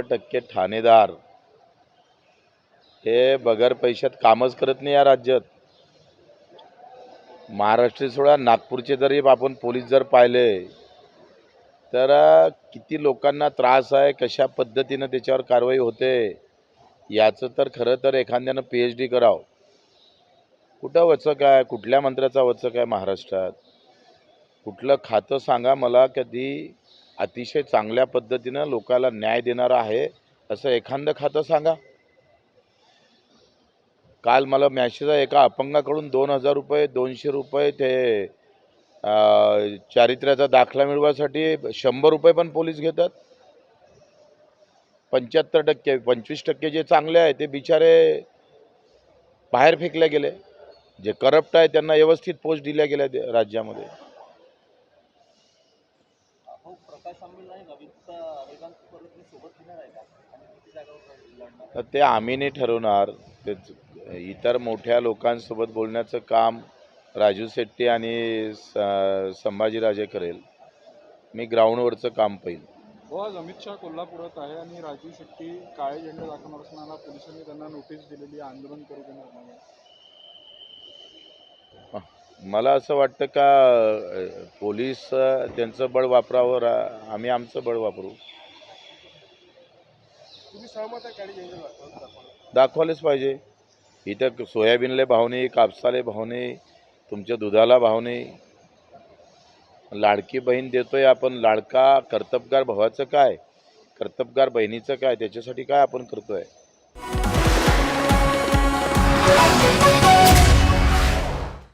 टक्के ठाणेदार हे बगर पैशात कामच करत नाही या राज्यात। महाराष्ट्र सोडा नागपूरचे जरी आपण पोलीस जर पाहिले तर किती लोकांना त्रास आहे, कशा पद्धतीने त्याच्यावर कारवाई होते याचं तर खरं तर एखाद्यानं PhD करावं। कुठं वचक आहे, कुठल्या मंत्र्याचा वचक आहे महाराष्ट्रात? कुठलं खातं सांगा मला कधी अतिशय चांगल्या पद्धतीनं लोकांना न्याय देणारं आहे असं एखादं खातं सांगा। काल मला मॅसेज आहे एका अपंगाकडून 2000 रुपये 200 रुपये ते चारित्र्याचा दाखला मिळवासाठी 100 रुपये पण पोलीस घेतात। 75% 25% जे चांगले आहे ते बिचारे बाहेर फेकले गेले। जे करप्ट आहे त्यांना व्यवस्थित पोस्ट दिल्या गेल्या राज्यामध्ये। ते आम्ही नाही ठरवणार, ते इतर मोठ्या लोकांसोबत बोलण्याचं काम राजू शेट्टी आणि संभाजीराजे करेल। मी ग्राउंडवरचं काम पाहिल। आज अमित शाह कोल्हापुरात आहे आणि राजू शेट्टी काळे झेंडे दाखवणार असताना पोलिसांनी त्यांना नोटीस दिलेली, आंदोलन करू देणार नाही। मला असं वाटतं का पोलीस त्यांचं बळ वापरावर, आम्ही आमचं बळ वापरू। तुम्ही सहमत आहे काळे झेंडे दाखवायलाच पाहिजे। इथं सोयाबीनला भाव नाही, कापसाला भाव नाही, तुमच्या दुधाला भाव नाही। लाडकी बहीण देतोय आपण, लाडका कर्तबगार भावाचं काय, कर्तबगार बहिणीचं काय, त्याच्यासाठी काय आपण करतोय?